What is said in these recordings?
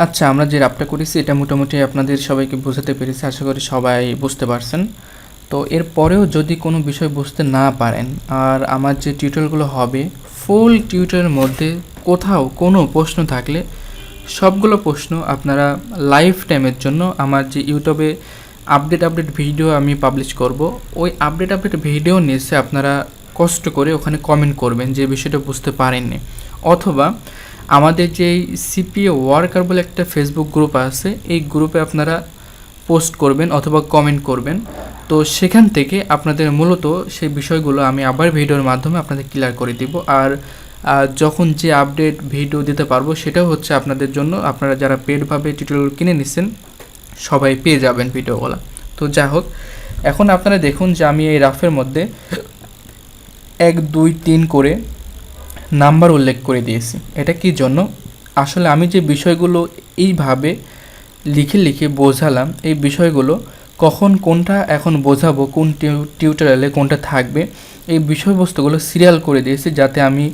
আচ্ছা, আমরা যে রাবটা করেছি এটা মোটামুটি আপনাদের সবাইকে বোঝাতে পেরেছি, আশা করি সবাই বুঝতে পারছেন। তো এরপরেও যদি কোনো বিষয় বুঝতে না পারেন, আর আমার যে টিউটোরিয়ালগুলো হবে ফুল টিউটোরিয়ালের মধ্যে কোথাও কোনো প্রশ্ন থাকলে সবগুলো প্রশ্ন আপনারা লাইফ টাইমের জন্য আমার যে ইউটিউবে আপডেট ভিডিও আমি পাবলিশ করব, ওই আপডেট ভিডিও নিচে আপনারা কষ্ট করে ওখানে কমেন্ট করবেন যে বিষয়টা বুঝতে পারেননি, অথবা আমাদের যে সিপিএ ওয়ার্কার বলে একটা ফেসবুক গ্রুপ আছে, এই গ্রুপে আপনারা পোস্ট করবেন অথবা কমেন্ট করবেন। তো সেখান থেকে আপনাদের মূলত সেই বিষয়গুলো আমি আবার ভিডিওর মাধ্যমে আপনাদের ক্লিয়ার করে দিব। আর যখন যে আপডেট ভিডিও দিতে পারবো সেটাও হচ্ছে আপনাদের জন্য, আপনারা যারা পেডভাবে টিউটোরিয়াল কিনে নিচ্ছেন সবাই পেয়ে যাবেন ভিডিওগুলো। তো যাই হোক, এখন আপনারা দেখুন যে আমি এই রাফের মধ্যে 1 2 3 করে নাম্বার উল্লেখ করে দিয়েছি। এটা কি জন্য? আসলে আমি যে বিষয়গুলো এইভাবে লিখে বোঝালাম, এই বিষয়গুলো কখন কোনটা এখন বোঝাবো, কোন টিউটোরিয়ালে কোনটা থাকবে, এই বিষয়বস্তুগুলো সিরিয়াল করে দিয়েছি যাতে আমি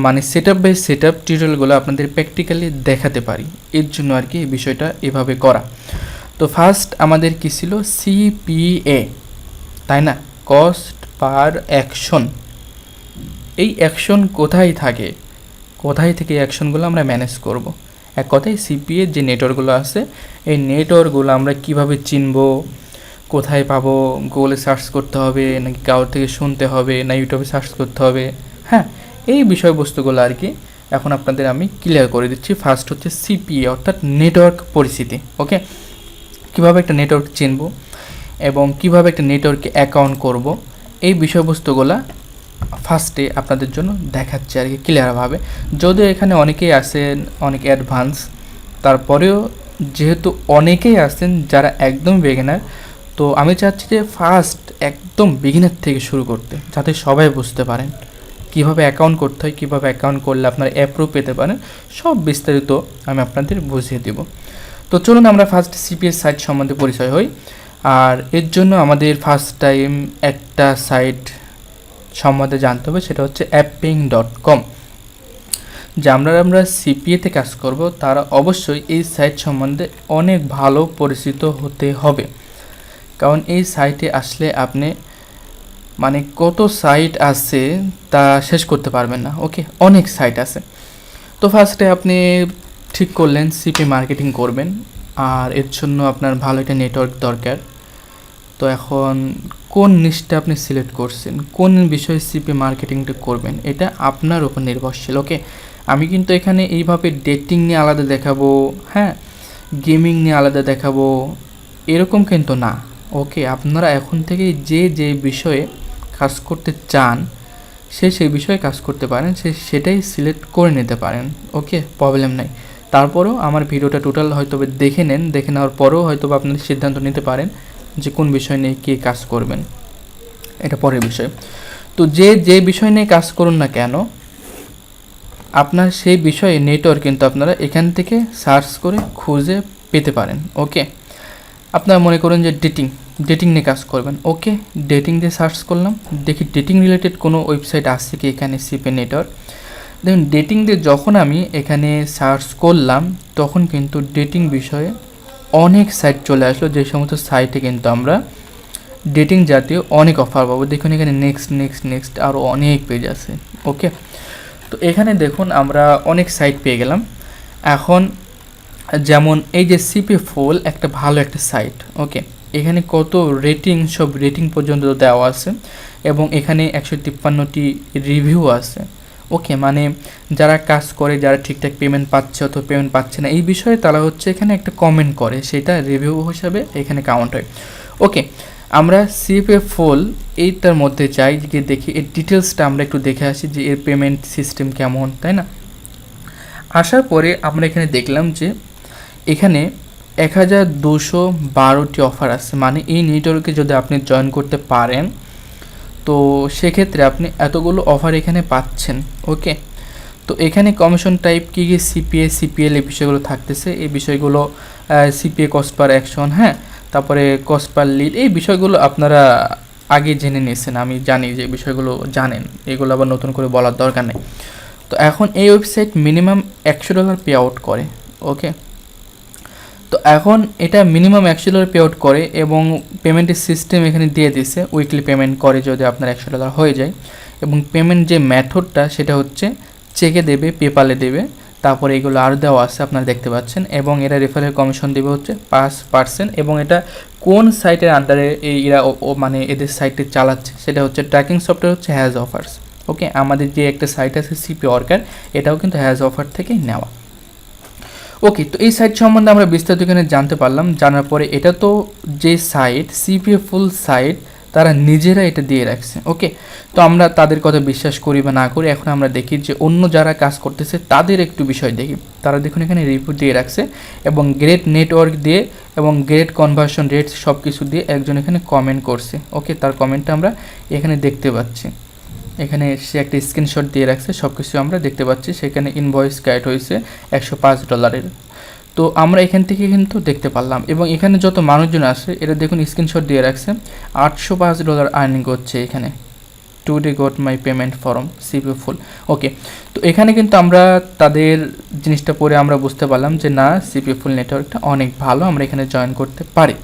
মানে সেটআপ বাই সেটআপ টিউটোরিয়ালগুলো আপনাদের প্র্যাকটিক্যালি দেখাতে পারি। এর জন্য আর কি এই বিষয়টা এভাবে করা। তো ফার্স্ট আমাদের কি ছিল? সিপিএ, তাই না? Cost per action. এই অ্যাকশন কোথায় থাকে, কোথায় থেকে এই অ্যাকশনগুলো আমরা ম্যানেজ করব? এক কথায় সিপিএ যে নেটওয়ার্কগুলো আছে, এই নেটওয়ার্কগুলো আমরা কিভাবে চিনব, কোথায় পাবো? গুগলে সার্চ করতে হবে নাকি কারোর থেকে শুনতে হবে, না ইউটিউবে সার্চ করতে হবে? হ্যাঁ, এই বিষয়বস্তুগুলো আর কি এখন আপনাদের আমি ক্লিয়ার করে দিচ্ছি। ফার্স্ট হচ্ছে সিপিএ অর্থাৎ নেটওয়ার্ক পরিচিতি। ওকে, কিভাবে একটা নেটওয়ার্ক চিনব এবং কিভাবে একটা নেটওয়ার্কে অ্যাকাউন্ট করব, এই বিষয়বস্তুগুলো ফার্স্টে আপনাদের জন্য দেখাচ্ছি আর কি ক্লিয়ারভাবে। যদিও এখানে অনেকেই আছেন অনেক অ্যাডভান্স, তারপরেও যেহেতু অনেকেই আছেন যারা একদম বিগিনার, তো আমি চাচ্ছি যে ফার্স্ট একদম বিগিনার থেকে শুরু করতে, যাতে সবাই বুঝতে পারেন কীভাবে অ্যাকাউন্ট করতে হয়, কীভাবে অ্যাকাউন্ট করলে আপনারা অ্যাপ্রুভ পেতে পারেন, সব বিস্তারিত আমি আপনাদের বুঝিয়ে দেব। তো চলুন আমরা ফার্স্ট সিপিএস সাইট সম্বন্ধে পরিচয় হই। আর এর জন্য আমাদের ফার্স্ট টাইম একটা সাইট সম্বন্ধে জানতে হবে, সেটা হচ্ছে apping.com। যে আমরা সিপিএতে কাজ করব তারা অবশ্যই এই সাইট সম্বন্ধে অনেক ভালো পরিচিত হতে হবে, কারণ এই সাইটে আসলে আপনি মানে কত সাইট আছে তা শেষ করতে পারবেন না। ওকে, অনেক সাইট আছে। তো ফার্স্টে আপনি ঠিক করলেন সিপি মার্কেটিং করবেন, আর এর জন্য আপনার ভালো একটা নেটওয়ার্ক দরকার। তো এখন কোন নিশটা আপনি সিলেক্ট করছেন, কোন বিষয়ে সিপি মার্কেটিংটা করবেন, এটা আপনার উপর নির্ভরশীল। ওকে, আমি কিন্তু এখানে এইভাবে ডেটিং নিয়ে আলাদা দেখাবো, হ্যাঁ, গেমিং নিয়ে আলাদা দেখাবো, এরকম কিন্তু না। ওকে, আপনারা এখন থেকে যে বিষয়ে কাজ করতে চান সেই বিষয়ে কাজ করতে পারেন, সেটাই সিলেক্ট করে নিতে পারেন। ওকে, প্রবলেম নাই। তারপরেও আমার ভিডিওটা টোটাল হয়তো দেখে নেন, দেখে নেওয়ার পরেও হয়তো আপনারা সিদ্ধান্ত নিতে পারেন যে কোন বিষয় নিয়ে কী কাজ করবেন, এটা পরের বিষয়। তো যে বিষয় নিয়ে কাজ করুন না কেন, আপনার সেই বিষয়ে নেটওয়ার্ক কিন্তু আপনারা এখান থেকে সার্চ করে খুঁজে পেতে পারেন। ওকে, আপনারা মনে করুন যে ডেটিং নিয়ে কাজ করবেন। ওকে, ডেটিং দিয়ে সার্চ করলাম, দেখি ডেটিং রিলেটেড কোনো ওয়েবসাইট আসছে কি এখানে সিপি নেটওয়ার্ক। দেখুন, ডেটিং দিয়ে যখন আমি এখানে সার্চ করলাম তখন কিন্তু ডেটিং বিষয়ে অনেক সাইট চলে আসলো, যে সমস্ত সাইটে কিন্তু আমরা ডেটিং জাতীয় অনেক অফার পাবো। দেখুন এখানে নেক্সট আরও অনেক পেজ আছে। ওকে, তো এখানে দেখুন আমরা অনেক সাইট পেয়ে গেলাম। এখন যেমন এই যে সিপি ফুল একটা ভালো একটা সাইট। ওকে, এখানে কত রেটিং, সব রেটিং পর্যন্ত দেওয়া আছে এবং এখানে 153টি রিভিউ আছে। ওকে, মানে যারা কাজ করে, যারা ঠিকঠাক পেমেন্ট পাচ্ছে অথবা পেমেন্ট পাচ্ছে না এই বিষয়ে তারা হচ্ছে এখানে একটা কমেন্ট করে, সেটা রিভিউ হিসাবে এখানে কাউন্ট হয়। ওকে, আমরা সিপিএ ফুল এইটার মধ্যে যাই, যে দেখি এর ডিটেলসটা আমরা একটু দেখে আসি যে এর পেমেন্ট সিস্টেম কেমন, তাই না? আসার পরে আমরা এখানে দেখলাম যে এখানে 1212টি অফার আছে, মানে এই নেটওয়ার্কে যদি আপনি জয়েন করতে পারেন তো সেক্ষেত্রে আপনি এতগুলো অফার এখানে পাচ্ছেন। ওকে, তো এখানে কমিশন টাইপ কী সিপিএল এই বিষয়গুলো থাকতেছে, এই বিষয়গুলো সিপিএ কস্ট পার অ্যাকশন, হ্যাঁ, তারপরে কস্ট পার লিড, এই বিষয়গুলো আপনারা আগে জেনে নিয়েছেন, আমি জানি যে বিষয়গুলো জানেন, এগুলো আবার নতুন করে বলার দরকার নেই। তো এখন এই ওয়েবসাইট মিনিমাম $100 পে আউট করে। ওকে, তো এখন এটা মিনিমাম $100 পে আউট করে এবং পেমেন্টের সিস্টেম এখানে দিয়ে দিছে, উইকলি পেমেন্ট করে যদি আপনার $100 হয়ে যায়। এবং পেমেন্ট যে মেথডটা সেটা হচ্ছে চেকে দেবে, পেপালে দেবে, তারপরে এগুলো আর দেওয়া আছে আপনারা দেখতে পাচ্ছেন। এবং এরা রেফারেল কমিশন দেবে হচ্ছে 5%। এবং এটা কোন সাইটের আন্ডারে এরা মানে এদের সাইটে চালাচ্ছে সেটা হচ্ছে ট্র্যাকিং সফটওয়্যার হচ্ছে হ্যাজ অফার্স। ওকে, আমাদের যে একটা সাইট আছে সিপি ওয়ার্কার, এটাও কিন্তু হ্যাজ অফার থেকেই নেওয়া। ওকে, তো এই সাইট সম্বন্ধে আমরা বিস্তারিত এখানে জানতে পারলাম। জানার পরে এটা তো যে সাইট সিপিএ ফুল সাইট, তারা নিজেরা এটা দিয়ে রাখছে। ওকে, তো আমরা তাদের কথা বিশ্বাস করি বা না করি, এখন আমরা দেখি যে অন্য যারা কাজ করতেছে তাদের একটু বিষয় দেখি। তারা দেখুন এখানে রিপোর্ট দিয়ে রাখছে এবং গ্রেট নেটওয়ার্ক দিয়ে এবং গ্রেট কনভার্সন রেট সব কিছু দিয়ে একজন এখানে কমেন্ট করছে। ওকে, তার কমেন্টটা আমরা এখানে দেখতে পাচ্ছি। এখানে সে একটা স্ক্রিনশট দিয়ে রাখছে, সব কিছু আমরা দেখতে পাচ্ছি। সেখানে ইনভয়েস ক্যাট হয়েছে $105। তো আমরা এখান থেকে কিন্তু দেখতে পারলাম। এবং এখানে যত মানুষজন আসে এরা দেখুন স্ক্রিনশট দিয়ে রাখছে, $805 আর্নিং করছে এখানে। Today got my payment from CP full. Okay, তো এখানে কিন্তু আমরা তাদের জিনিসটা পড়ে আমরা বুঝতে পারলাম যে না, সিপি ফুল নেটওয়ার্কটা অনেক ভালো, আমরা এখানে জয়েন করতে পারি।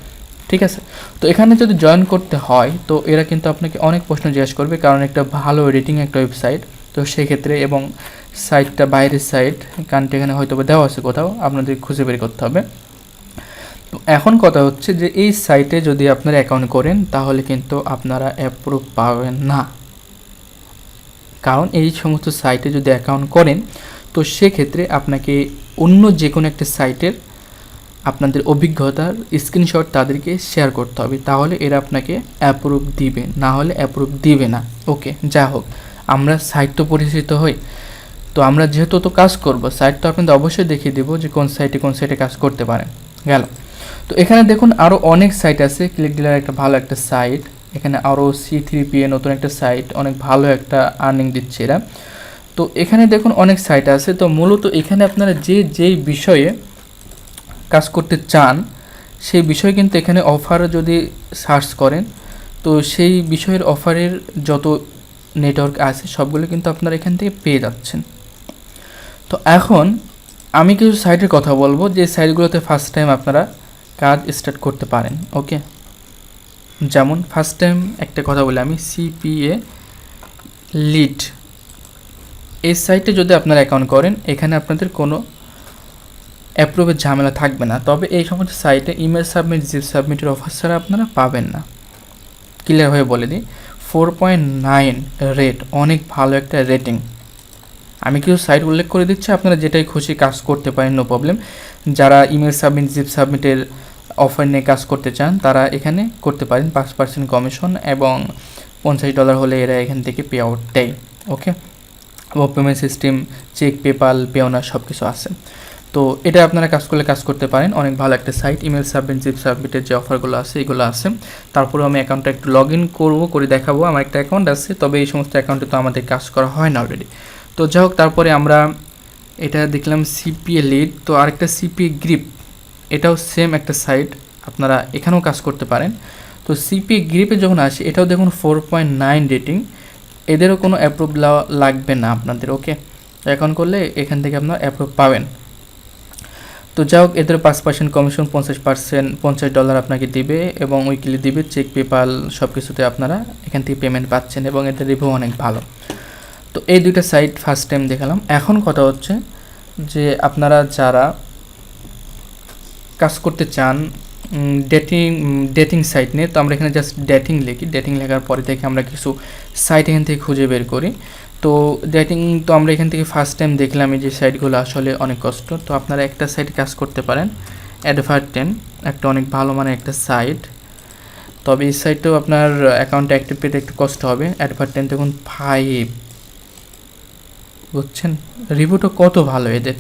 ঠিক আছে, তো এখানে যদি জয়েন করতে হয় তো এরা কিন্তু আপনাকে অনেক প্রশ্ন জিজ্ঞেস করবে, কারণ একটা ভালো রেটিং একটা ওয়েবসাইট। তো সেক্ষেত্রে এবং সাইটটা বাইরের সাইট, কারণটা এখানে হয়তো দেওয়া আছে কোথাও, আপনাদের খুঁজে বের করতে হবে। তো এখন কথা হচ্ছে যে এই সাইটে যদি আপনারা অ্যাকাউন্ট করেন তাহলে কিন্তু আপনারা অ্যাপ্রুভ পাবেন না। কারণ এই সমস্ত সাইটে যদি অ্যাকাউন্ট করেন তো সেক্ষেত্রে আপনাকে অন্য যে কোনো একটা সাইটের আপনাদের অভিজ্ঞতার স্ক্রিনশট তাদেরকে শেয়ার করতে হবে, তাহলে এরা আপনাকে অ্যাপ্রুভ দিবে, না হলে অ্যাপ্রুভ দিবে না। ওকে, যা হোক, আমরা সাইট তো পরিচিত হই, তো আমরা যেহেতু তো কাজ করব, সাইট তো আপনাদের অবশ্যই দেখিয়ে দেবো যে কোন সাইটে কাজ করতে পারেন। গেল, তো এখানে দেখুন আরও অনেক সাইট আছে। ক্লিক ডিলার একটা ভালো একটা সাইট, এখানে আরও C3PA নতুন একটা সাইট, অনেক ভালো একটা আর্নিং দিচ্ছে এরা। তো এখানে দেখুন অনেক সাইট আছে। তো মূলত এখানে আপনারা যেই বিষয়ে কাজ করতে চান সেই বিষয় কিন্তু এখানে অফার যদি সার্চ করেন তো সেই বিষয়ের অফারের যত নেটওয়ার্ক আছে সবগুলো কিন্তু আপনারা এখান থেকে পেয়ে যাচ্ছেন। তো এখন আমি কিছু সাইটের কথা বলবো যে সাইটগুলোতে ফার্স্ট টাইম আপনারা কাজ স্টার্ট করতে পারেন। ওকে, যেমন ফার্স্ট টাইম একটা কথা বলি আমি, CPA লিড, এই সাইটে যদি আপনারা অ্যাকাউন্ট করেন এখানে আপনাদের কোনো অ্যাপ্রুভের ঝামেলা থাকবে না। তবে এই সমস্ত সাইটে ইমেল সাবমিট, জিপ সাবমিটের অফার ছাড়া আপনারা পাবেন না। ক্লিয়ার হয়ে বলে দিই, 4.9 রেট, অনেক ভালো একটা রেটিং। আমি কিছু সাইট উল্লেখ করে দিচ্ছি, আপনারা যেটাই খুশি কাজ করতে পারেন, নো প্রবলেম। যারা ইমেল সাবমিট, জিপ সাবমিটের অফার নিয়ে কাজ করতে চান তারা এখানে করতে পারেন। 5% কমিশন এবং $50 হলে এরা এখান থেকে পে আউট দেয়। ওকে, এবং পেমেন্ট সিস্টেম চেক, পেপাল, পেওনা সব কিছু আছে। তো এটা আপনারা কাজ করলে কাজ করতে পারেন, অনেক ভালো একটা সাইট। ইমেল সাবমিট, জিপ সাবমিটের যে অফারগুলো আছে এগুলো আছে। তারপরে আমি অ্যাকাউন্টটা একটু লগ ইন করে দেখাবো। আমার একটা অ্যাকাউন্ট আছে, তবে এই সমস্ত অ্যাকাউন্টে তো আমাদের কাজ করা হয় না অলরেডি। তো যাই হোক, তারপরে আমরা এটা দেখলাম CPA লিড। তো আরেকটা CPA গ্রিপ, এটাও সেম একটা সাইট, আপনারা এখানেও কাজ করতে পারেন। তো CPA গ্রিপে যখন আসে এটাও দেখুন 4.9 রেটিং, এদেরও কোনো অ্যাপ্রুভ লাগবে না আপনাদের। ওকে, অ্যাকাউন্ট করলে এখান থেকে আপনারা অ্যাপ্রুভ পাবেন। তো যাই হোক, এদের 5% কমিশন, $50 আপনাকে দিবে এবং উইকলি দিবে, চেক, পেপাল সব কিছুতে আপনারা এখান থেকে পেমেন্ট পাচ্ছেন এবং এদের রিভিউ অনেক ভালো। তো এই দুইটা সাইট ফার্স্ট টাইম দেখালাম। এখন কথা হচ্ছে যে আপনারা যারা কাজ করতে চান ডেটিং সাইট নিয়ে, তো আমরা এখানে জাস্ট ডেটিং লিখি। ডেটিং লেখার পরে থেকে আমরা কিছু সাইট এখান থেকে খুঁজে বের করি। তো ডেটিং তো আমরা এখান থেকে ফার্স্ট টাইম দেখলাম এই যে সাইটগুলো আসলে অনেক কষ্ট। তো আপনারা একটা সাইটে কাজ করতে পারেন, অ্যাডভার্টেন, একটা অনেক ভালো মানে একটা সাইট। তবে এই সাইটটাও আপনার অ্যাকাউন্ট অ্যাক্টিভ পেতে একটু কষ্ট হবে। অ্যাডভার্টেন দেখুন 5, বুঝছেন, রিভিউটা কত ভালো এদের।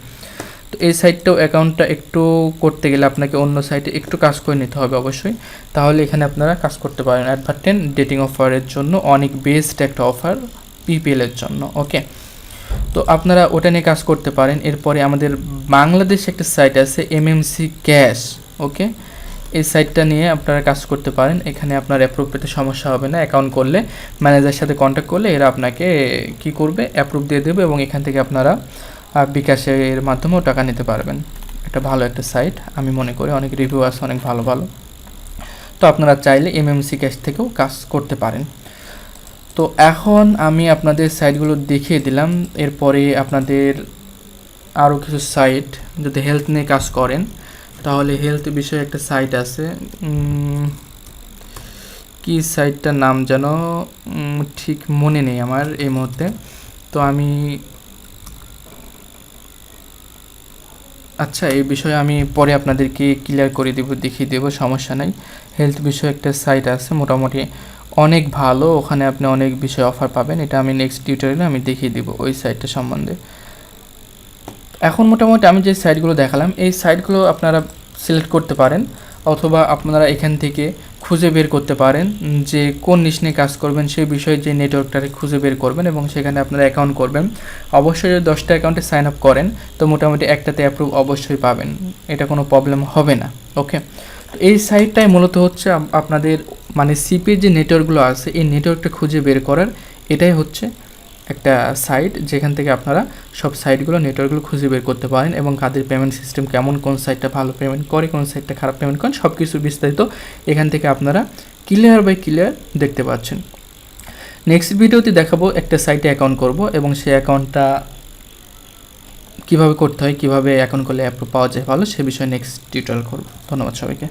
তো এই সাইটটাও অ্যাকাউন্টটা একটু করতে গেলে আপনাকে অন্য সাইটে একটু কাজ করে নিতে হবে অবশ্যই, তাহলে এখানে আপনারা কাজ করতে পারেন। অ্যাডভার্টেন ডেটিং অফারের জন্য অনেক বেস্ট একটা অফার PPL এর জন্য। ওকে, তো আপনারা ওটা নিয়ে কাজ করতে পারেন। এরপরে আমাদের বাংলাদেশে একটা সাইট আছে MMC ক্যাশ। ওকে, এই সাইটটা নিয়ে আপনারা কাজ করতে পারেন। এখানে আপনার অ্যাপ্রুভ পেতে সমস্যা হবে না। অ্যাকাউন্ট করলে ম্যানেজারের সাথে কন্ট্যাক্ট করলে এরা আপনাকে কি করবে, অ্যাপ্রুভ দিয়ে দেবে এবং এখান থেকে আপনারা বিকাশের মাধ্যমেও টাকা নিতে পারবেন। এটা ভালো একটা সাইট আমি মনে করি, অনেক রিভিউ আছে অনেক ভালো ভালো। তো আপনারা চাইলে এমএমসি ক্যাশ থেকেও কাজ করতে পারেন। তো এখন আমি আপনাদের সাইটগুলো দেখিয়ে দিলাম, এরপরে আপনাদের আরও কিছু সাইট, যদি হেলথ নিয়ে কাজ করেন তাহলে হেলথ বিষয়ে একটা সাইট আছে, কি সাইটটার নাম যেন ঠিক মনে নেই আমার এই মুহূর্তে। তো আমি আচ্ছা এই বিষয়ে আমি পরে আপনাদেরকে ক্লিয়ার করে দেবো, দেখিয়ে দেবো, সমস্যা নাই। হেলথ বিষয়ে একটা সাইট আছে মোটামুটি অনেক ভালো, ওখানে আপনি অনেক বিষয় অফার পাবেন, এটা আমি নেক্সট টিউটোরিয়ালে আমি দেখিয়ে দেবো ওই সাইটটা সম্বন্ধে। এখন মোটামুটি আমি যে সাইটগুলো দেখালাম এই সাইটগুলো আপনারা সিলেক্ট করতে পারেন, অথবা আপনারা এখান থেকে খুঁজে বের করতে পারেন যে কোন নিশ নিয়ে কাজ করবেন সেই বিষয়ে, যে নেটওয়ার্কটাকে খুঁজে বের করবেন এবং সেখানে আপনারা অ্যাকাউন্ট করবেন। অবশ্যই যদি 10টা অ্যাকাউন্টে সাইন আপ করেন তো মোটামুটি একটাতে অ্যাপ্রুভ অবশ্যই পাবেন, এটা কোনো প্রবলেম হবে না। ওকে, তো এই সাইটটাই মূলত হচ্ছে আপনাদের মানে সিপিএর যে নেটওয়ার্কগুলো আছে এই নেটওয়ার্কটা খুঁজে বের করার, এটাই হচ্ছে একটা সাইট যেখান থেকে আপনারা সব সাইটগুলো নেটওয়ার্কগুলো খুঁজে বের করতে পারেন এবং কাদের পেমেন্ট সিস্টেম কেমন, কোন সাইটটা ভালো পেমেন্ট করে, কোন সাইটটা খারাপ পেমেন্ট করেন, সব কিছু বিস্তারিত এখান থেকে আপনারা ক্লিয়ার বাই ক্লিয়ার দেখতে পাচ্ছেন। নেক্সট ভিডিওতে দেখাবো একটা সাইটে অ্যাকাউন্ট করব এবং সেই অ্যাকাউন্টটা কীভাবে করতে হয়, কীভাবে অ্যাকাউন্ট করলে অ্যাপ্রুভ পাওয়া যায় ভালো, সে বিষয়ে নেক্সট টিউটোরিয়াল করব। ধন্যবাদ সবাইকে।